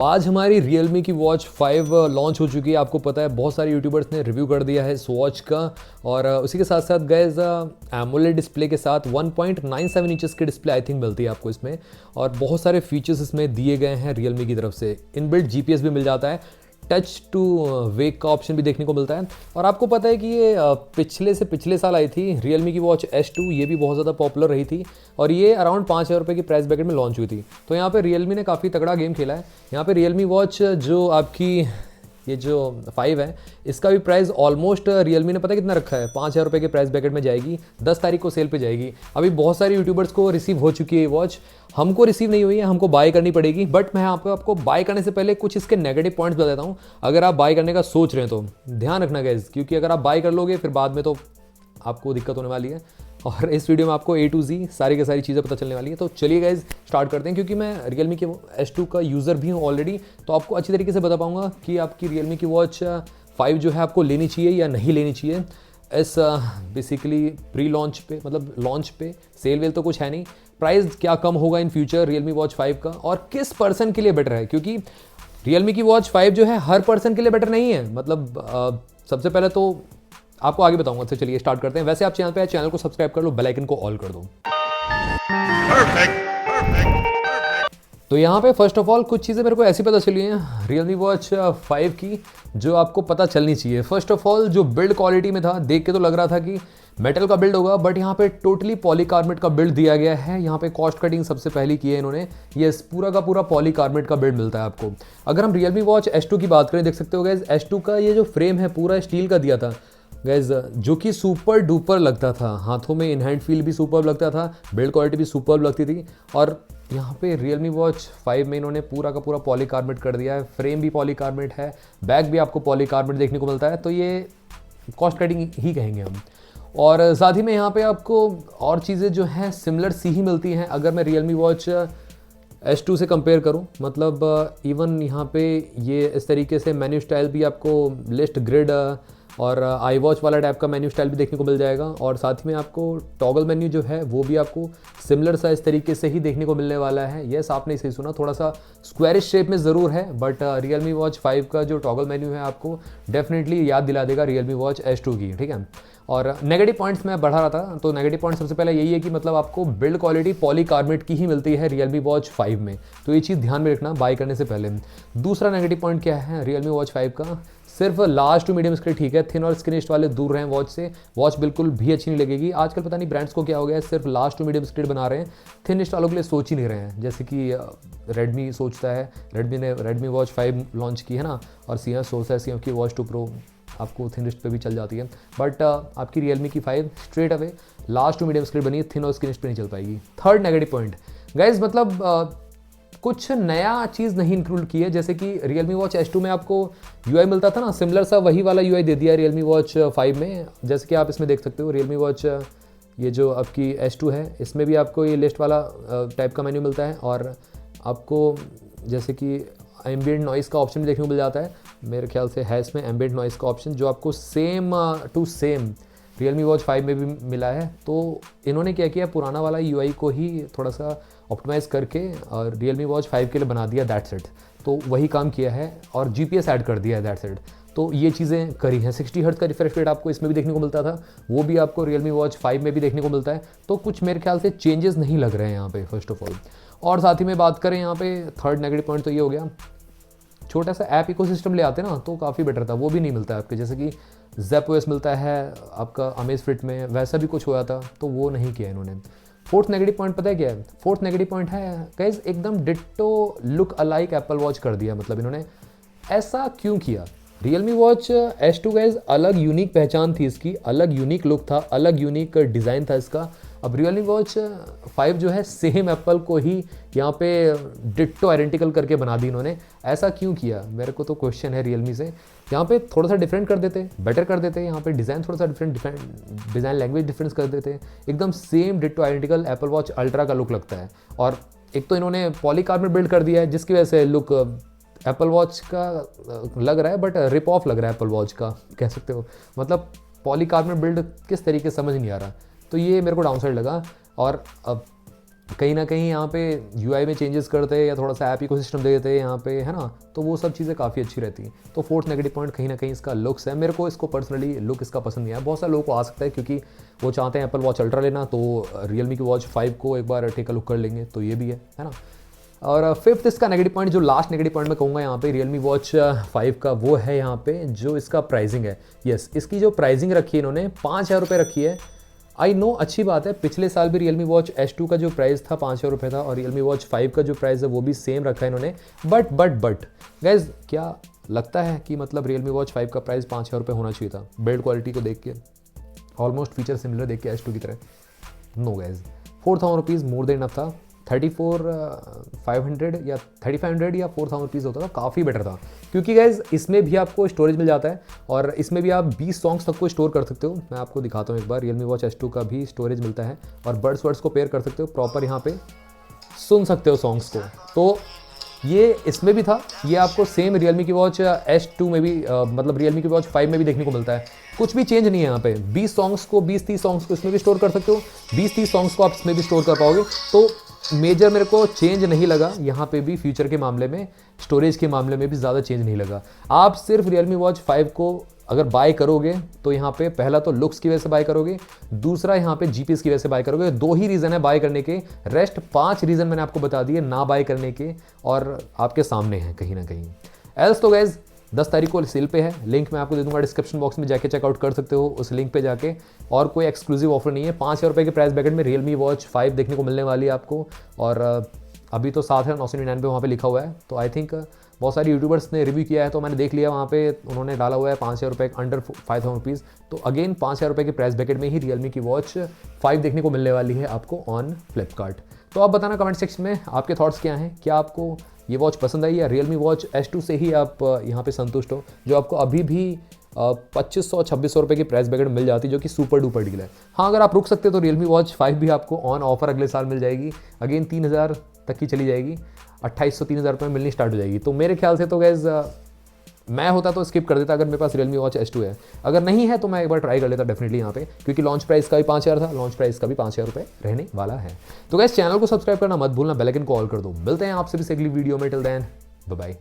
आज हमारी Realme की वॉच 5 लॉन्च हो चुकी है। आपको पता है बहुत सारे यूट्यूबर्स ने रिव्यू कर दिया है इस वॉच का। और उसी के साथ साथ गाइस एमोलेड डिस्प्ले के साथ 1.97 इंचेस की डिस्प्ले आई थिंक मिलती है आपको इसमें। और बहुत सारे फीचर्स इसमें दिए गए हैं Realme की तरफ से। इनबिल्ट GPS भी मिल जाता है, टच टू वेक का ऑप्शन भी देखने को मिलता है। और आपको पता है कि ये पिछले साल आई थी Realme की वॉच S2, ये भी बहुत ज़्यादा पॉपुलर रही थी और ये अराउंड 5,000 रुपये की प्राइस ब्रैकेट में लॉन्च हुई थी। तो यहाँ पे Realme ने काफ़ी तगड़ा गेम खेला है। यहाँ पे Realme वॉच जो आपकी ये जो 5 है, इसका भी प्राइस ऑलमोस्ट Realme ने पता है कितना रखा है, 5,000 रुपये के प्राइस ब्रैकेट में जाएगी। 10 तारीख को सेल पे जाएगी। अभी बहुत सारे यूट्यूबर्स को रिसीव हो चुकी है ये वॉच, हमको रिसीव नहीं हुई है, हमको बाय करनी पड़ेगी। बट मैं यहाँ पे आपको बाय करने से पहले कुछ इसके नेगेटिव पॉइंट्स बता देता हूँ। अगर आप बाय करने का सोच रहे हैं तो ध्यान रखना गाइस, क्योंकि अगर आप बाय कर लोगे फिर बाद में तो आपको दिक्कत होने वाली है। और इस वीडियो में आपको A to Z सारी की सारी चीज़ें पता चलने वाली है। तो चलिए गाइज स्टार्ट करते हैं, क्योंकि मैं Realme के S2 का यूज़र भी हूँ ऑलरेडी, तो आपको अच्छी तरीके से बता पाऊंगा कि आपकी Realme की वॉच 5 जो है आपको लेनी चाहिए या नहीं लेनी चाहिए। इस बेसिकली प्री लॉन्च पे, मतलब लॉन्च पे सेल वेल तो कुछ है नहीं, प्राइस क्या कम होगा इन फ्यूचर Realme वॉच 5 का, और किस पर्सन के लिए बेटर है। क्योंकि Realme की वॉच 5 जो है हर पर्सन के लिए बेटर नहीं है। मतलब सबसे पहले तो आपको आगे बताऊंगा। तो चलिए स्टार्ट करते हैं। वैसे आप चैनल पे आए, चैनल को सब्सक्राइब कर लो, बेल आइकन को ऑल कर दो। तो यहाँ पे फर्स्ट ऑफ ऑल कुछ चीज़ें मेरे को ऐसी पता चली हैं Realme वॉच 5 की जो आपको पता चलनी चाहिए। फर्स्ट ऑफ ऑल जो बिल्ड क्वालिटी में था, देख के तो लग रहा था कि मेटल का बिल्ड होगा, बट यहाँ पे टोटली पॉलीकार्बोनेट का बिल्ड दिया गया है। यहाँ पे कॉस्ट कटिंग सबसे पहले की है इन्होंने। ये पूरा का पूरा पॉलीकार्बोनेट का बिल्ड मिलता है आपको। अगर हम Realme वॉच S2 की बात करें, देख सकते हो गाइस S2 का ये जो फ्रेम है पूरा स्टील का दिया था गाइज, जो कि सुपर डुपर लगता था, हाथों में इन हैंड फील भी सुपर लगता था, बिल्ड क्वालिटी भी सुपर लगती थी। और यहाँ पे Realme वॉच 5 में इन्होंने पूरा का पूरा पॉलीकार्बोनेट कर दिया है। फ्रेम भी पॉलीकार्बोनेट है, बैक भी आपको पॉलीकार्बोनेट देखने को मिलता है। तो ये कॉस्ट कटिंग ही कहेंगे हम। और साथ ही में यहाँ पे आपको और चीज़ें जो हैं सिमिलर सी ही मिलती हैं अगर मैं Realme वॉच S2 से कंपेयर करूं। मतलब इवन यहाँ पे ये इस तरीके से मेन्यू स्टाइल भी आपको लिस्ट ग्रिड और आई वॉच वाला टाइप का मेन्यू स्टाइल भी देखने को मिल जाएगा। और साथ में आपको टॉगल मेन्यू जो है वो भी आपको सिमिलर सा इस तरीके से ही देखने को मिलने वाला है। यस, आपने सही सुना, थोड़ा सा स्क्वायरिश शेप में ज़रूर है, बट Realme वॉच 5 का जो टॉगल मेन्यू है आपको डेफिनेटली याद दिला देगा Realme वॉच S2 की। ठीक है। और नेगेटिव पॉइंट्स मैं बढ़ा रहा था, तो नेगेटिव पॉइंट सबसे पहले यही है कि मतलब आपको बिल्ड क्वालिटी पॉलीकार्बोनेट की ही मिलती है Realme वॉच 5 में। तो ये चीज़ ध्यान में रखना बाय करने से पहले। दूसरा नेगेटिव पॉइंट क्या है Realme वॉच 5 का, सिर्फ लार्ज टू मीडियम स्क्रीन ठीक है, थिन और स्क्रीनिस्ट वाले दूर रहें वॉच से। वॉच बिल्कुल भी अच्छी नहीं लगेगी। आजकल पता नहीं ब्रांड्स को क्या हो गया है, सिर्फ लार्ज टू मीडियम स्क्रीन बना रहे हैं, थिनिस्ट वालों के लिए सोच ही नहीं रहे हैं। जैसे कि रेडमी सोचता है, रेडमी ने रेडमी वॉच 5 लॉन्च की है ना, और CF सोचता है CF की वॉच 2 Pro आपको थिनिस्ट पे भी चल जाती है। बट आपकी Realme की 5 straight away large to medium screen बनी है, थिन और स्क्रीनिस्ट पे नहीं चल पाएगी। थर्ड नेगेटिव पॉइंट गाइज, मतलब कुछ नया चीज़ नहीं इंक्लूड की है। जैसे कि Realme वॉच S2 में आपको UI मिलता था ना, सिमिलर सा वही वाला UI दे दिया Realme वॉच 5 में। जैसे कि आप इसमें देख सकते हो Realme वॉच ये जो आपकी S2 है, इसमें भी आपको ये लिस्ट वाला टाइप का मेन्यू मिलता है। और आपको जैसे कि एम्बिएंट नॉइस का ऑप्शन भी देखने को मिल जाता है। मेरे ख्याल से है इसमें एम्बिएंट नॉइस का ऑप्शन, जो आपको same to same Realme watch 5 में भी मिला है। तो इन्होंने क्या किया, पुराना वाला UI को ही थोड़ा सा ऑप्टिमाइज़ करके और Realme वॉच 5 के लिए बना दिया, दैट्स इट। तो वही काम किया है और GPS ऐड कर दिया है, दैट्स इट। तो ये चीज़ें करी हैं। 60 हर्ट्ज़ का रिफ्रेश रेट आपको इसमें भी देखने को मिलता था, वो भी आपको Realme वॉच 5 में भी देखने को मिलता है। तो कुछ मेरे ख्याल से चेंजेस नहीं लग रहे हैं यहाँ पे फर्स्ट ऑफ ऑल। और साथ ही में बात करें यहाँ पे थर्ड नेगेटिव पॉइंट तो ये हो गया, छोटा सा ऐप इकोसिस्टम ले आते ना तो काफ़ी बेटर था, वो भी नहीं मिलता है आपके। जैसे कि ZepOS मिलता है आपका Amazfit में, वैसा भी कुछ हुआ था, तो वो नहीं किया इन्होंने। फोर्थ नेगेटिव पॉइंट पता है क्या है? फोर्थ नेगेटिव पॉइंट है गाइस, एकदम ditto look alike Apple watch कर दिया। मतलब इन्होंने ऐसा क्यों किया? Realme वॉच S2 गाइस अलग यूनिक पहचान थी इसकी, अलग यूनिक लुक था, अलग यूनिक डिज़ाइन था इसका। अब Realme वॉच 5 जो है सेम एप्पल को ही यहाँ पे डिट्टो आइडेंटिकल करके बना दी इन्होंने। ऐसा क्यों किया? मेरे को तो क्वेश्चन है Realme से। यहाँ पे थोड़ा सा डिफरेंट कर देते, बेटर कर देते, यहाँ पे डिज़ाइन थोड़ा सा डिफरेंट डिज़ाइन लैंग्वेज डिफरेंस कर देते, एकदम same ditto identical Apple watch ultra का लुक लगता है। और एक तो इन्होंने पॉलीकार्बोनेट बिल्ड कर दिया है, जिसकी वजह से लुक एप्पल वॉच का लग रहा है, बट रिप ऑफ लग रहा है एप्पल वॉच का, कह सकते हो। मतलब पॉलीकार्बोनेट बिल्ड किस तरीके समझ नहीं आ रहा। तो ये मेरे को डाउनसाइड लगा। और अब कहीं ना कहीं यहाँ पे यूआई में चेंजेस करते हैं या थोड़ा सा ऐप इकोसिस्टम दे देते हैं यहाँ पे, है ना, तो वो सब चीज़ें काफ़ी अच्छी रहती हैं। तो फोर्थ नेगेटिव पॉइंट कहीं ना कहीं इसका लुक्स है। मेरे को इसको पर्सनली लुक इसका पसंद नहीं आया। बहुत सारे लोगों को आ सकता है क्योंकि वो चाहते हैं एप्पल वॉच अल्ट्रा लेना, तो रियलमी की वॉच 5 को एक बार टेक अ लुक कर लेंगे, तो ये भी है ना। और फिफ्थ इसका नेगेटिव पॉइंट, जो लास्ट नेगेटिव पॉइंट मैं कहूँगा यहाँ पे रियलमी वॉच 5 का, वो है यहाँ पे जो इसका प्राइसिंग है। यस, इसकी जो प्राइसिंग रखी है इन्होंने 5,000 रुपये रखी है। आई नो, अच्छी बात है। पिछले साल भी रियलमी वॉच S2 का जो प्राइस था 5,000 रुपये था और रियलमी वॉच 5 का जो प्राइस है वो भी सेम रखा है इन्होंने। बट गाइज, क्या लगता है कि मतलब रियलमी वॉच 5 का प्राइस 5,000 रुपये होना चाहिए था? बिल्ड क्वालिटी को देख के, ऑलमोस्ट फीचर सिमिलर देख के S2 की तरह। No guys, 4,000 rupees more than enough था। 34,500 या 3,500 या 4,000 रुपीज़ होता था, काफ़ी बेटर था। क्योंकि गाइज इसमें भी आपको स्टोरेज मिल जाता है और इसमें भी आप 20 सॉन्ग्स तक को स्टोर कर सकते हो। मैं आपको दिखाता हूँ एक बार, रियलमी वॉच S2 का भी स्टोरेज मिलता है और बड्स वर्ड्स को पेयर कर सकते हो, प्रॉपर यहाँ पे सुन सकते हो सॉन्ग्स को। तो ये इसमें भी था, ये आपको सेम रियलमी की वॉच S2 में भी मतलब रियलमी की वॉच 5 में भी देखने को मिलता है। कुछ भी चेंज नहीं है यहाँ पे। 20 सॉन्ग्स को 20-30 सॉन्ग्स को इसमें भी स्टोर कर सकते हो, 20-30 सॉन्ग्स को आप इसमें भी स्टोर कर पाओगे। तो मेजर मेरे को चेंज नहीं लगा यहाँ पे भी, फ्यूचर के मामले में, स्टोरेज के मामले में भी ज़्यादा चेंज नहीं लगा। आप सिर्फ रियलमी वॉच 5 को अगर बाय करोगे तो यहाँ पे पहला तो लुक्स की वजह से बाय करोगे, दूसरा यहाँ पे जीपीएस की वजह से बाय करोगे। 2 ही रीज़न है बाय करने के, रेस्ट 5 रीज़न मैंने आपको बता दिए ना बाय करने के और आपके सामने हैं कहीं ना कहीं। एल्स तो गाइज 10 तारीख को सेल पे है, लिंक मैं आपको दे दूंगा डिस्क्रिप्शन बॉक्स में, जाके चेकआउट कर सकते हो उस लिंक पे जाके। और कोई एक्सक्लूसिव ऑफर नहीं है। 5,000 रुपये के प्राइस ब्रैकेट में रियलमी वॉच 5 देखने को मिलने वाली है आपको। और अभी तो 7,999 वहाँ पे लिखा हुआ है। तो आई थिंक बहुत सारे यूट्यूबर्स ने रिव्यू किया है, तो मैंने देख लिया वहाँ पे उन्होंने डाला हुआ है 5,000 रुपये, अंडर 5,000 रुपीज़। तो अगेन 5,000 रुपये के प्राइस ब्रैकेट में ही रियलमी की वॉच 5 देखने को मिलने वाली है आपको ऑन फ्लिपकार्ट। तो आप बताना कमेंट सेक्शन में आपके थॉट्स क्या हैं, क्या आपको ये वॉच पसंद आई या रियलमी वॉच S2 से ही आप यहाँ पे संतुष्ट हो, जो आपको अभी भी 2,500-2,600 रुपये की प्राइस ब्रैकेट मिल जाती है, जो कि सुपर डुपर डील है। हाँ, अगर आप रुक सकते हो तो रियलमी वॉच 5 भी आपको ऑन ऑफर अगले साल मिल जाएगी। अगेन 3,000 तक की चली जाएगी, 2,800-3,000 रुपये में मिलनी स्टार्ट हो जाएगी। तो मेरे ख्याल से तो गैस मैं होता तो स्किप कर देता अगर मेरे पास रियलमी वॉच S2 है। अगर नहीं है तो मैं एक बार ट्राई कर लेता डेफिनेटली यहाँ पे, क्योंकि लॉन्च प्राइस का भी 5,000 था, लॉन्च प्राइस का भी 5,000 रुपये रहने वाला है। तो गैस चैनल को सब्सक्राइब करना मत भूलना, बेल आइकन को ऑल कर दो। मिलते हैं आपसे भी अगली वीडियो में। Till then bye bye.